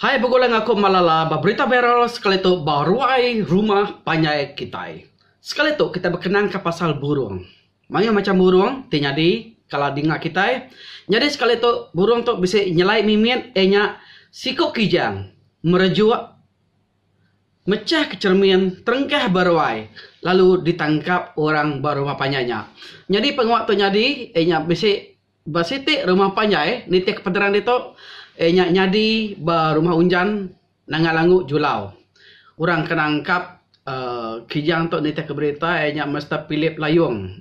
Hai begulang aku Malala, berita viral sekali itu baruai rumah panjai kita. Sekali itu kita berkenaan ke pasal burung. Mana macam burung, tinyadi kalau dengar kita. Jadi sekali itu burung tu bisa nyelai mimin, sikuk kijang, merejuak, mecah ke cermin, terengkah baruai, lalu ditangkap orang berumah panjainya. Jadi penguat tu nyadi, bisa basitik rumah panjai, nitik kepedaran itu, nyadi ba rumah unjan nangalangu julau. Orang kenangkap kijang tu nitik ke berita, mesti Philip Layung.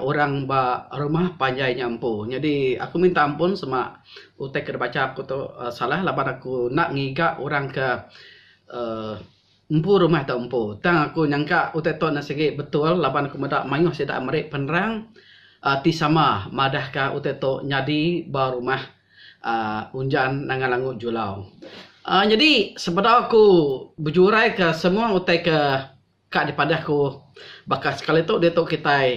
Orang ba rumah panjai nyampu. Jadi aku minta ampun sama utek baca aku tu salah laban aku nak ngiga orang ke empu rumah tak empu. Tang aku nyangka utek tu nasigi betul laban aku medak mayuh sedak merik penerang ti sama madah ka utek tu nyadi ba rumah unjan nangalangu julau. Jadi sebenarnya aku berjurai ke semua utek ke kak daripada aku bakas sekali tu dia tu kita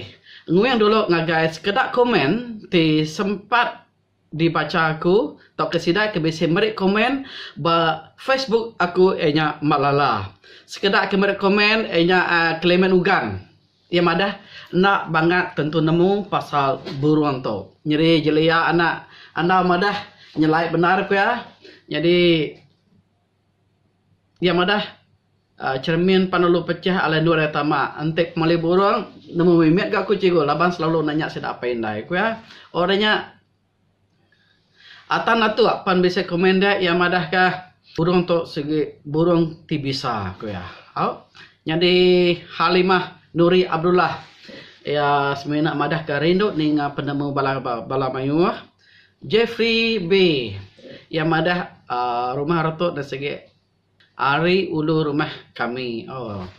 nguyang dulu ngagai sekedar komen ti sempat dibaca aku tak kesidai ke bisa merik komen ba Facebook aku Malala. Sekedar ke merik komen Clement Ugan. Ia madah nak banget tentu nemu pasal burung tu. Nyeri jelia anak anda madah nyelai benar ku ya. Jadi ia madah cermin panulu pecah ala dua retama antek mali burung nemu mimet gak aku cigo laban selalu nanya sedap apa indai ku ya. Orangnya atan atu pan bisa komen dia ia madah kah burung tu segi burung ti bisa ku ya. Jadi Halimah Nuri Abdullah ya semena madah ka rindu ning penemu bala mayuh. Jeffrey B yang madah rumah ratu dan segi Ari ulu rumah kami.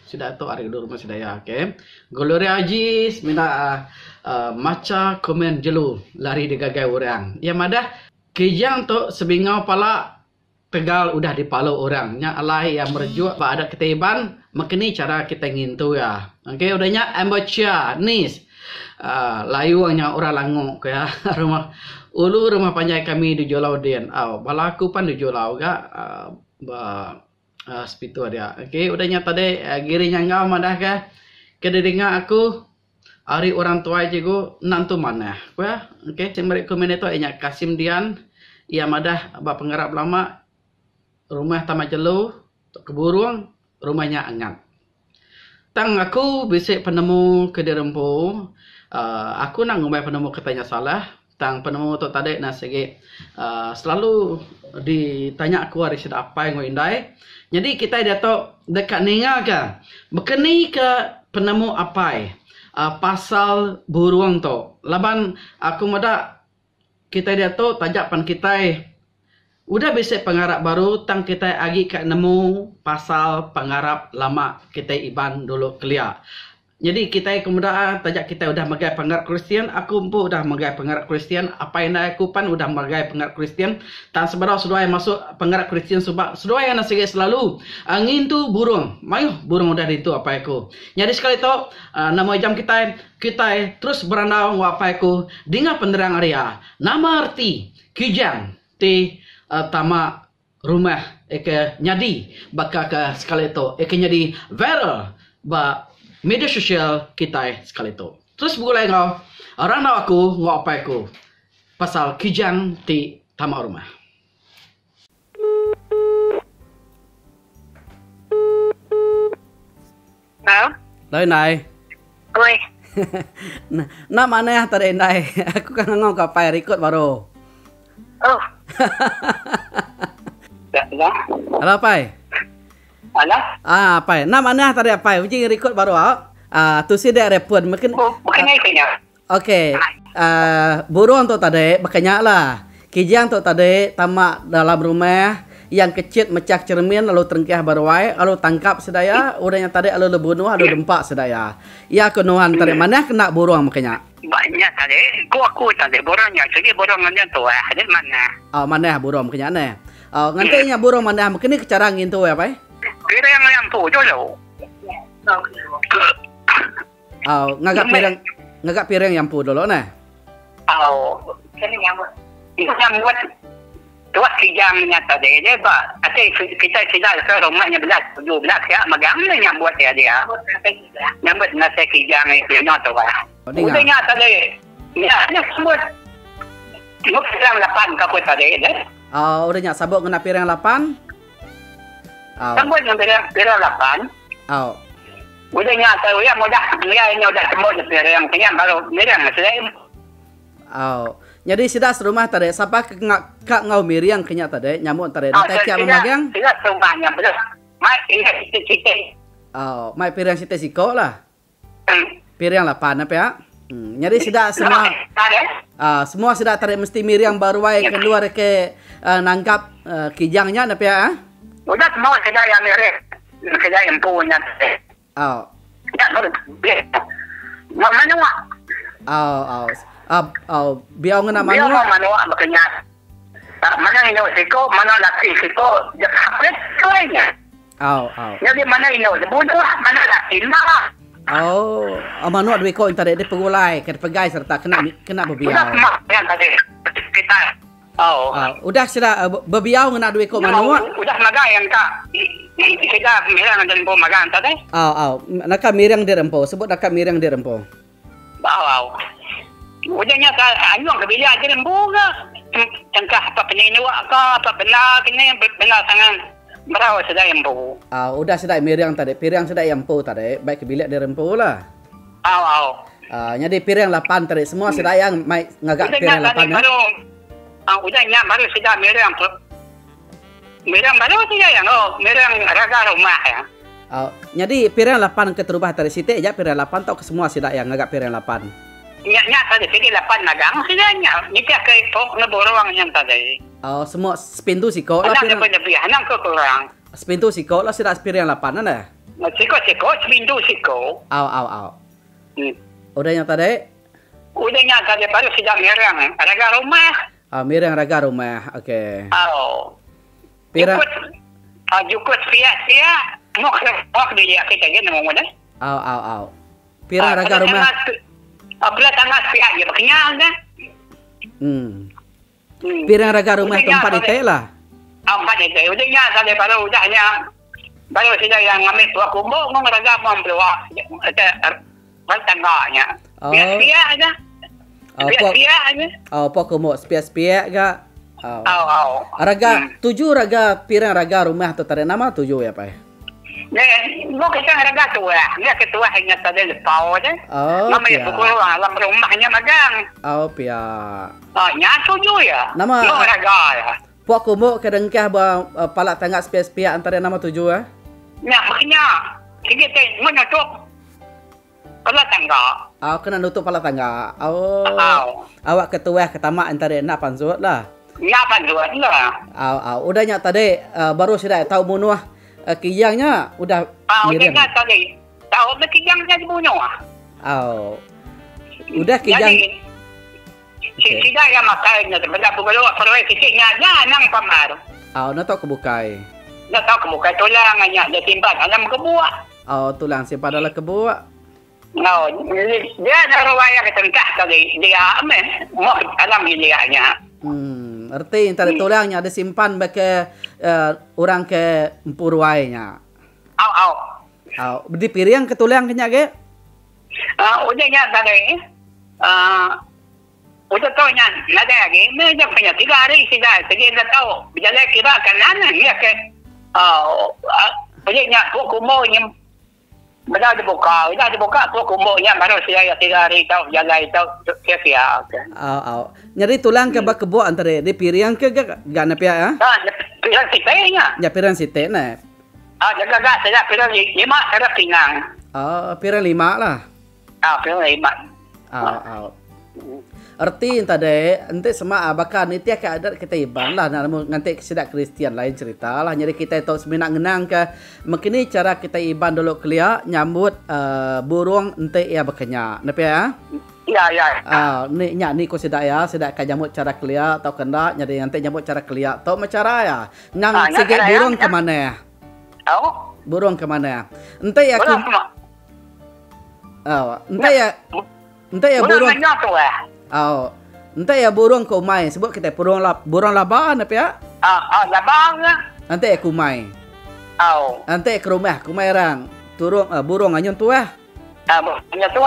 Sudah tu Ari ulu rumah sedaya. Okay. Gloria Ajis minta maca komen jelu lari digagai orang. Yang madah kijang tu sebingau pala Tegal udah dipalau orang. Nya alai yang merujuk pada ketiban makni cara kita ngintu ya. Okay, udahnya Ambocia Nis. Layuangnya orang languk ya. Rumah ulu rumah panjai kami di Jolau Den. Balaku pan di Jolau ga sepitu dia. Okey, udahnya tadi girinya ngau madah ke kedengar aku hari orang tua juga nantu mana. Ya. Okey, saya komen itu Kasim Dian ia madah ba pengarap lama rumah tamat jelu keburung rumahnya angat. Tang aku bisik penemu ke dirempu aku nak ngumbai penemu katanya salah. Tang penemu tu tadi nak segi selalu ditanya aku hari sudah apa yang ngindai. Jadi kita dia tu dekat ninga ke berkeni ke penemu apa pasal burung tu. Laban aku muda kita dia tu tajapan kita udah bisa pengarap baru tang kita agi kat nemu pasal pengarap lama kita iban dulu kelia. Jadi kita kemudian tajak kita udah magai pengarap Kristian, aku pun udah magai pengarap Kristian, apa yang aku pan udah magai pengarap Kristian. Tan sebenarnya sudah masuk pengarap Kristian sebab sudah yang nasi selalu angin tu burung, mayu burung udah itu apa aku. Jadi sekali tu nama jam kita terus berandau apa aku dengan penerang area. Nama arti kijang ti tama rumah nyadi baka ke sekali tu nyadi viral ba media sosial kita sekali tu. Terus boleh ngau orang nak aku ngau apa aku pasal kijang ti tama rumah. Halo? Lai nai. Oi. Nak mana tadi nai? Aku kan ngau kapai record baru. Oh. Dah. Halo pai. Alah? Pai. Nak mana tadi pai? Uji record baru tu si dia report mungkin. Bukan kayaknya. Okey. Burung tu tadi makanya lah. Kijang tu tadi tamak dalam rumah yang kecil mecah cermin lalu terengkah baruai lalu tangkap sedaya udahnya tadi lalu bunuh lalu dempak sedaya. Ya kenuhan tadi mana kena burung makanya. Banyak tadi. Aku tadi borongnya. Jadi borongannya tu ada mana? Mana burung makanya ne. Ngantinya burung mana mungkin cara ngintu ya pai? Kira yang lampu dulu. Ngagak piring yang pu dulu nah. Kena yang buat. Yang buat. tuas kijangnya tadi dia pak. Kita sudah ke rumahnya 17 ya maganda niya buat dia. Nyambut nasi kijang itu tu lah. Udahnya tadi. Ya, sebut. Nuk pirang 8 ka ko tadi deh. Udahnya sabuk ngena pirang 8. Sebut yang pirang 8. Udahnya tahu ya mudah dia udah semut pirang kanya baru mirang sudah. Jadi sudah serumah tadi, siapa kak ngau miriang kenya tadi, nyamuk tadi, nanti kia memagang? Sudah serumahnya, betul. Mai pirang siti. Mai pirang siti siko lah. Pirang 8 apa ya? Jadi sudah semua, semua sudah tadi mesti miriang baru wae keluar ke nangkap kijangnya apa ya? Udah semua sudah yang mirip, sudah yang punya. Ya, mana wak? Biao ngena manu. Biao manu makanya. Mana ini siko, mana laki siko, hapit kayaknya. Jadi mana ini bodoh, mana laki mah. Manu ada ko intare de pegulai, ke pegai serta kena bebiao. Udah mak yang tadi kita. Udah sudah bebiao ngena duwe ko manu. Udah magai yang kak. Kita mirang dan po magang tadi. Naka mirang di rempo, sebut naka mirang di rempo. Udahnya anyong kabili aja rin buga. Tangka apa peniniwa ka, apa benar kini benar sangan berawa sudah yang bugu. Udah sudah miriang tadi, pirang sudah yang po tadi, baik bilik di rempo lah. Jadi pirang 8 tadi, semua sudah yang mai ngagak pirang 8 ya. Udahnya baru sudah miriang baru sudah yang miriang raga rumah ya. Jadi pirang 8 keterubah tadi situ ya pirang 8 tau ke semua sudah yang ngagak pirang 8. Nya tadi sini 8 nagang sidanya. Nikah ke pok ngeborong yang tadi. Semua sepintu siko lah pirang. Anak kurang. Sepintu siko lah sudah pirang 8 ada. Siko sepintu siko. Udahnya tadi? Udahnya tadi baru sudah mirang raga rumah. Mirang raga rumah. Oke. Pirang jukut sia-sia mau dia kita gini mau dah. Pirang raga rumah. Apabila tanggal pihak dia berkenyal dah. Pirang raga rumah tempat itu lah. Tempat itu. Udahnya tadi baru sudah yang ngambil tua kumbu mau raga mau beluak. Itu tangganya. Pihak aja. Pihak aja. Pok kumbu spia gak. Raga 7 raga pirang raga rumah tu tadi nama 7 ya pak. Mau kita raga tua, dia ketua hanya tadi lepau aja. Namanya pukul alam rumahnya magang. Pia. Nya 7 ya. Nama raga ya. Pok kumbu kedengkah palak tengah spia antara nama 7 ya. Ya makanya kita menutup palak tangga. Kena nutup palak tangga. Awak ketua ketama antara nak panzut lah. Ya panzut lah. Udahnya tadi baru sudah tahu munuah. Kijangnya udah miriam. Tadi tahu kijangnya dibunuh. Udah kijang. Tidak yang makanya sebenarnya bukan perlu kecilnya nang pamar. Nato kebukai. Nato kebukai tulangannya dia timpan alam kebuak. Tulang simpan dalam kebuak. Dia ada ruwaya ketentah tadi dia mau alam ilianya. Arti tadi tulangnya ada simpan bagi orang ke empurwainya. Di piring ke tulang kenya ke? Udahnya tadi. Udah tahu nya nada lagi. Mereka punya 3 hari sudah. Jadi dah tahu. Bila kira kanan dia ke. Udahnya pokok mau yang Dah dibuka tu kumbunya baru saya 3 hari tahu jaga itu sia-sia. Nyari tulang ke kebo antara di piring ke gak napia ya? Piring sitenya. Ya piring site na. Jaga saya piring 5 saya pinang. Piring 5 lah. Piring 5. Arti tadi nanti sama abakan itu ya keadaan kita iban lah nanti sidak Kristian lain cerita lah jadi kita itu sebenarnya ngenang ke mungkin cara kita iban dulu kelia nyambut burung nanti ya bekenya napi ya ni ko sidak ya sidak ka nyambut cara kelia atau kena jadi nanti nyambut cara kelia atau cara ya nang sige burung ke mana ya burung ke mana ya nanti ya nanti ya burung. Entah ya burung kau main sebut kita burung laba apa ya? Labang. Ante kumai. Ante ke rumah, kumai orang. Turun burung anyun tu Punya tu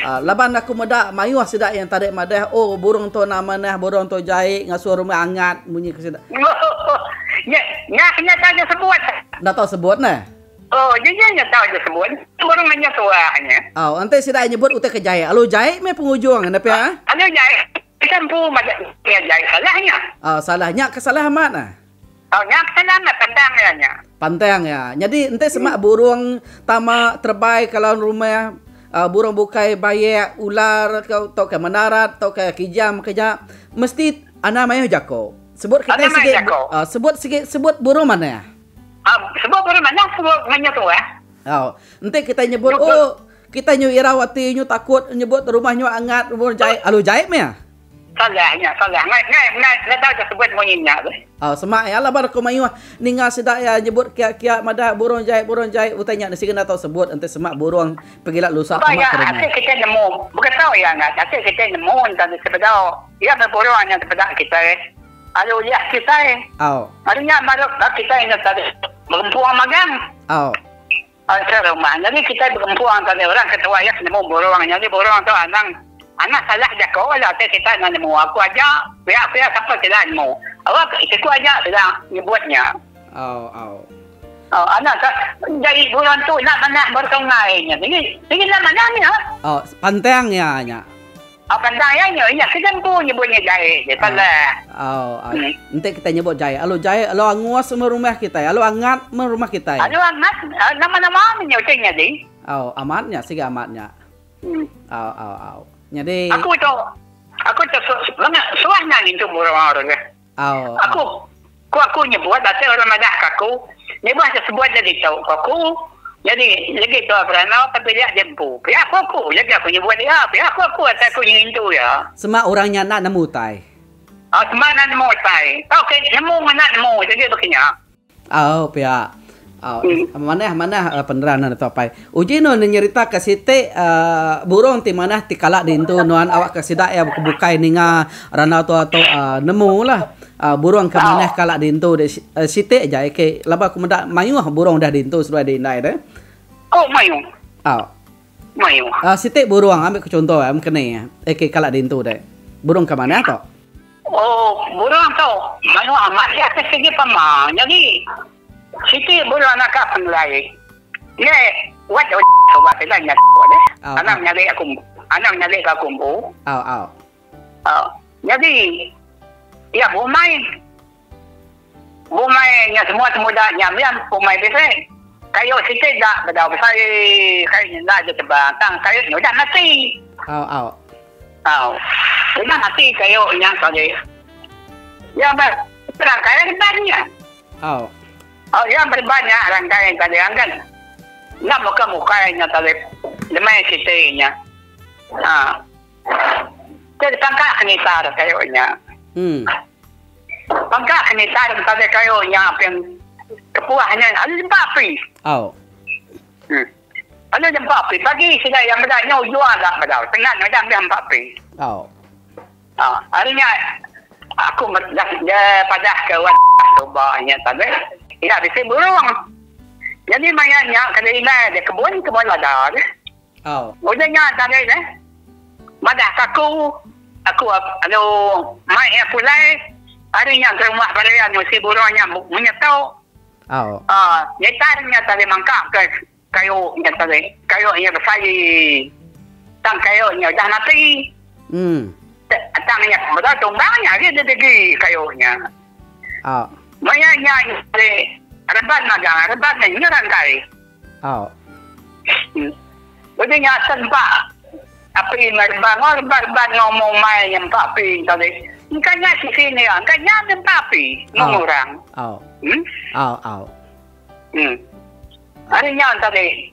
Laban aku medak mayuh sedak yang tarik madah. Oh, burung tu nama nah, burung tu jahit ngasuh rumah angat bunyi ke sedak. Nya saja sebut. Dah tahu sebut nah. Oh, dia tahu je sebut. Burung nya tu hanya. Ante sedak nyebut utek ke jahit. Alu jahit me penghujung apa ya? Alu jahit. Kan pu macam dia jahit salahnya. Salahnya kesalah amat nah. Nya kesalahan pandangnya. Pantang ya. Jadi ente semak burung tama terbaik kalau rumah burung bukai bayak ular atau ke menarat atau ke kijam keja mesti ana mayo jako. Sebut kita sikit sebut burung mana ya? Sebut burung mana? Sebut mana tu ente kita nyebut kita nyu irawati nyu takut nyebut rumahnya angat burung jahit. Alu jahit me ya? Salah. Ngai tahu je sebut monynya tu. Semak ya lah bar ko mayu ninga sedak ya nyebut kia madah burung jahit utanya nasi kena tahu sebut ente semak burung pergilah lusak semak ke rumah. Kita nemu bukan tahu ya ngat kita nemu tadi sebedah ya burung yang sebedah kita alu ya kita alunya maruk kita ini tadi berempuan magang rumah jadi kita berempuan tadi orang ketua ya nemu burung jadi burung tu anak salah jako lah kita nak nemu aku aja pihak siapa tidak nemu awak itu aja sudah nyebutnya anak jadi bulan tu nak mana berkongainya ini lah mana ni pantang ya nya pantang ya kita pun nyebutnya jahit je salah nanti kita nyebut jahit alu anguas rumah kita alu angat rumah kita alu angat nama-nama menyebutnya di amatnya sih amatnya jadi aku tu banyak suahnya gitu orang-orang aku nyebut ada orang madah aku nyebut sebut jadi tahu aku jadi lagi tu berana tapi dia jempu pihak aku lagi aku nyebut dia pihak aku aku ingin tu ya semua orangnya nak nemu tai semua nak nemu tai okey nemu nak nemu jadi begini pihak mana penerangan atau apa uji no nyerita ke site burung ti mana ti kalak dintu nuan awak ke sidak ya bukai ninga rana atau nemu lah burung ke mana kalak dintu de site aja ke laba aku mendak mayu burung dah dintu sudah dindai deh mayu site burung ambil ke contoh kene ke kalak dintu deh burung ke mana to burung tu mayu amat ya segi pama jadi Siti burung anak apa lagi? Ni what coba saya nyari deh. Anak nyari aku kumpu. Jadi ya bumainya semua nyam bumai besar. Kayu Siti dah dah besar kayu dah je terbang. Kayu ni dah mati. Dah mati kayu yang tadi. Ya berang kayu banyak. Yang berbanyak rangkaian tadi kan. Nak muka-mukanya tadi. Lemai sitinya. Jadi pangkat kenitar kayaknya. Pangkat kenitar tadi kayaknya yang kepuahnya. Ada jempa api. Ada jempa api. Pagi sila yang bedanya jual tak bedal. Tengah macam jempa api. Harinya aku pada kawan coba-nya tadi. Ya, bisa burung. Jadi mayanya kalau ini ada kebun ladar. Udahnya tadi deh. Madah aku mai pulai. Harinya ke rumah barian si burungnya menyetau. Nyetarnya tadi mangkak ke kayunya tadi. Kayunya besar. Tang kayunya dah mati. Tangnya betul tumbangnya dia degi kayunya. Mayanya rebat ni rangkai. Udahnya sempat api rebat ngomong mai yang papi tadi. Kanya di sini kanya yang papi ngomong orang. Harinya tadi.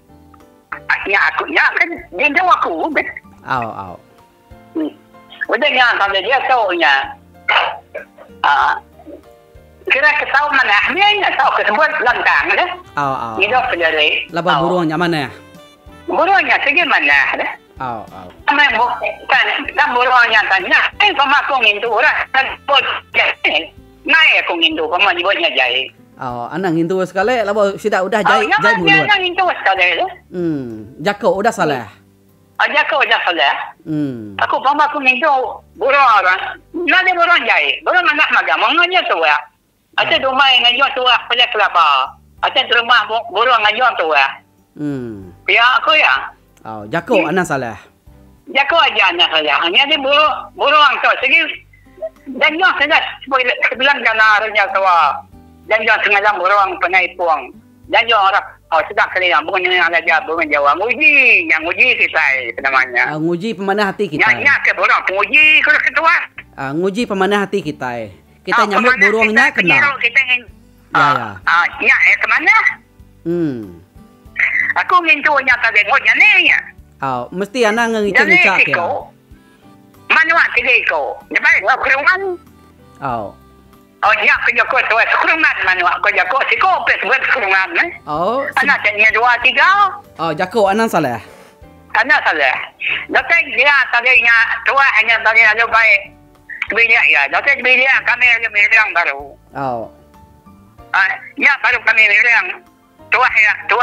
Aku kan dia tahu aku. Udahnya tadi dia tahunya. Kira ketahu mana dia tahu kesebut langkang deh. Hidup sendiri. Laba burungnya mana? Burungnya segimana deh. Kami bukan burungnya tanya. Pematung itu orang kan Naik aku ngindu, kamu nyebutnya jahit. Oh, anang ngindu sekali, labo sudah udah jahit mulut. Anang ngindu sekali. Jako udah salah. Jako udah salah. Aku pama aku ngindu burung orang. Nade burung jahit. Burung anak magang, menganya tua. Ada rumah yang ngajuan tua pada kelapa. Ada rumah burung ngajuan tua. Ya aku ya. Oh, jako anang salah. Jako aja anak salah. Hanya di burung tu. Segi dan yang sudah sebulan ganarnya tua. Dan yang sengaja burung penaipuang. Dan yang orang sudah kalian bukan yang ada burung Jawa. Yang uji kita namanya. Nguji pemanah hati kita. Ya ke burung penguji kalau ketua. Nguji pemanah hati kita. Kita nyambut burungnya kenal. Kita ingin. Ya. Kemana? Aku ingin tu nyata dengoknya ni ya. Mesti anak ngicak ya. Mana tiga Dapat gua kurungan. Ya kerja kau tu kurungan mana kerja kau si kau pes buat kurungan ni. Anak tanya 2 3. Jako anak salah. Anak salah. Dapat dia tadinya tua hanya bagi ada baik. Bilik ya. Dapat bilik kami ada bilik baru. Ya baru kami bilik tua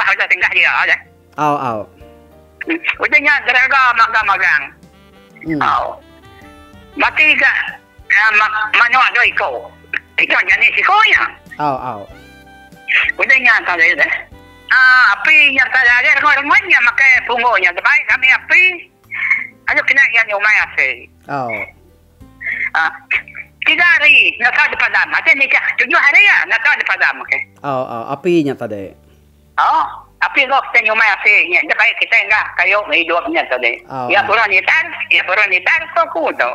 sudah tinggal dia ada. Udahnya deraga magang. Mati ke mana ada ikut. Itu jenis ikutnya. Udahnya tadi dah. Api yang tadi ada rumahnya makai punggungnya. Tapi kami api ada kena yang umai asal. Tiga hari nak ada padam. Ada nikah 7 hari ya nak ada padam. Api nya tadi. Api kau tengok umai asalnya. Tapi kita enggak kayu hidupnya tadi. Ya burung nitar kau tu.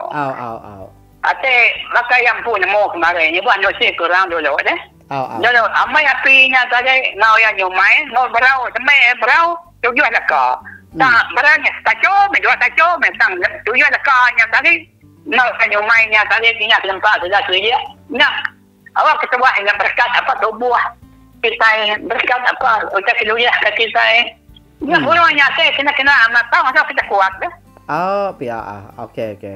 Ate maka yang pun mau kemarin ni buat nasi kurang dulu deh. Dulu amai apinya tadi ngau yang nyumai ngau berau berau tujuh ada kau. Tak beranya taco menjual taco mentang tujuh ada kau yang tadi ngau yang nyumainya tadi ingat lempak sudah sudah. Nak awak ketua yang berkat apa tubuh kita berkat apa untuk keluar kita. Nak burungnya saya kena amat tahu masa kita kuat deh. Okey.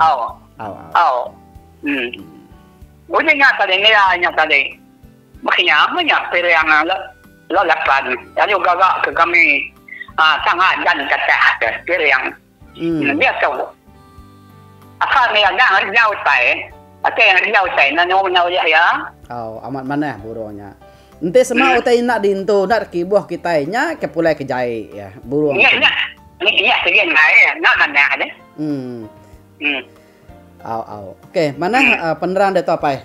Udah nyata deh, nyata deh. Makanya pilih yang lapan. Jadi gagak ke kami sangat dan kata pilih yang dia tahu. Asal ni ada jauh tay, ada yang jauh tay, nanu ya. Amat mana burungnya. Ente semua utai nak dintu nak kibuh kita nya ke pulai ke jai ya burung. Iya sekian naik, nak mana ada. Okey, mana penerang dia tu apa?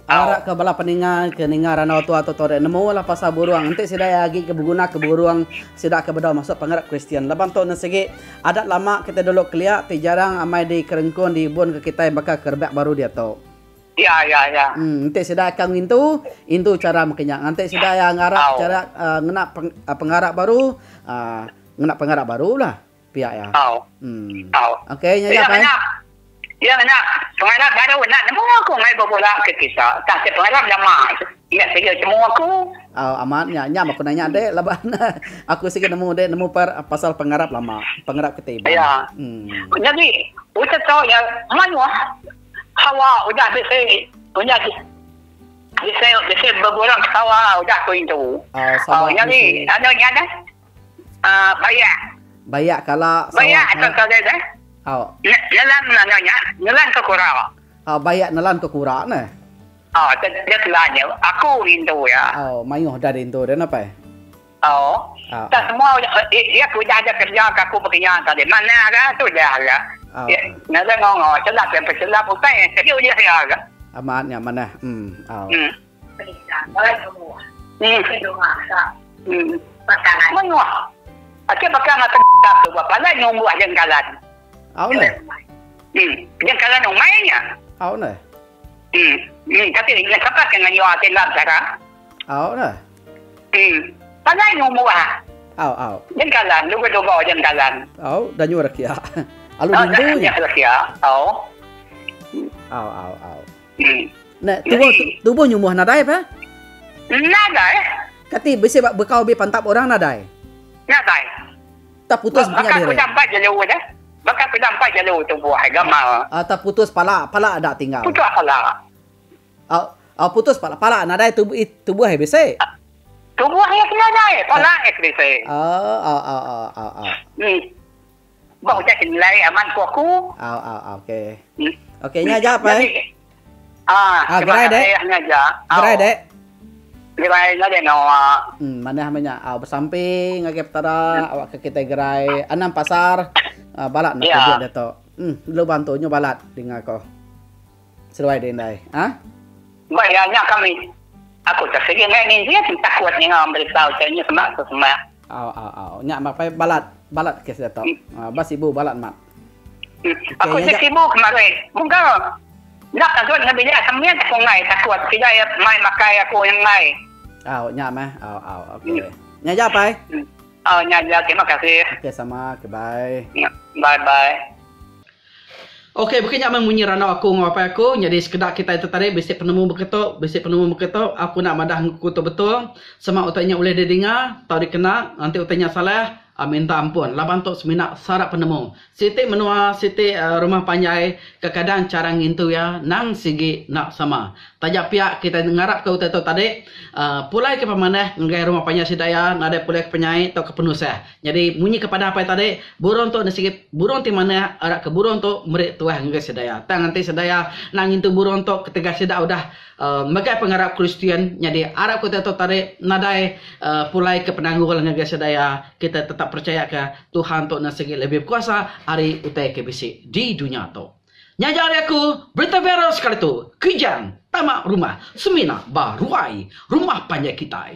Arak ke bala peningan ke ningar ranau tu atau tore nemu lah pasal burung. Nanti sudah lagi ke berguna ke burung sudah ke bedau masuk pengarap Kristian. Laban tu segi adat lama kita dulu keliak ti jarang amai di kerengkun di bun ke kita bakal kerbak baru dia tu. Ya. Nanti sudah akan intu cara makanya. Nanti sudah yang ngarap cara ngena pengarap baru, ngena pengarap baru lah pihak ya. Okey, nya apa? Ya nak pengarap baru nak nemu aku ngai bola ke kita. Tak pengarap lama. Ya saya semua aku. Amatnya aku nanya dek laban. Aku sikit nemu pasal pengarap lama, pengarap ketiba. Ya. Jadi udah tahu ya mana hawa udah bisa berborang hawa udah aku itu. Jadi adanya dah. Bayak kalau atau dah. Nelan ke kurang. Bayak nelan ke kurang ne. Dia telanya. Aku itu ya. Mayuh dari itu dan apa? Tak semua ya aku dah ada kerja aku bekerja tadi. Mana ada tu dah ada. Nada ngomong celap yang pecelap utai. Jadi dia ada. Amatnya mana? Mana? Aku bakal nak tu bapa lah nyumbu jengkalan. Jengkalan umainya. Tapi dia kapak dengan nyawa telap cara. Pada nyumbu jengkalan, lupa jengkalan. Dan nyuara kia. Alu dindu ya. Nah, tubuh nyumuh nadai apa? Nadai. Kati besi bekau be pantap orang nadai. Nadai. Tak putus punya dia. Bakal dampak jalur dah. Bakal dampak jalur tu buah gamal. Tak putus pala ada tinggal. Putus pala. Oh putus pala nadai tubuh habis Tubuh yang kena dah, pala ekrise. Bau cak nilai aman kuku. Okey. Okey nya aja apa? Gerai dek. Gerai dek. Gerai lah dia no. Mana namanya? Bersamping ngagep tara awak ke kita gerai anam pasar. Balat nak kerja dia tu. Lu bantunya balat dengan kau. Seruai dendai. Bayarnya kami. Aku tak segi ni dia takut ni ngam beritahu saya semak semak. Nyak mak pai balat kes dia tu. Bas ibu balat mak. Aku sibuk kemarin. Mungkin nak takut dengan bila sampai aku ngai takut tidak ya mai makai aku yang ngai. Nyak mah. Okey. Nyak apa? Nyak terima kasih. Okey sama, bye. Bye. Okey, bukannya memunyi ranau aku ngapai aku, jadi sekedar kita tertarik basic penemu berketok, aku nak madah aku betul. Sama utanya boleh didengar, tahu dikenal, nanti utanya salah, minta ampun. Laban tok seminak syarat penemu. Siti menua siti rumah panjai, kadang cara ngintu ya, nang sigi nak sama. Tajak pihak kita ngarap ke utang tadi, pulai ke pemanah ngai rumah panjai sidaya, nada pulai ke penyai atau ke penusah. Jadi munyi kepada apa tadi, burung tok nasi burung ti mana arak ke burung tok merik tuah ngai sidaya. Tang nanti sidaya nang ngintu burung tok ketika sidaya udah magai pengarap Kristian, jadi Arab kita tadi nadai pulai ke penanggulan ngai sidaya, kita tetap percaya ke Tuhan tok nasi lebih kuasa hari utai ke bisi di dunia tok. Nyajari aku berita viral sekali tu. Kijang tamak rumah semina baruai rumah panjai kita.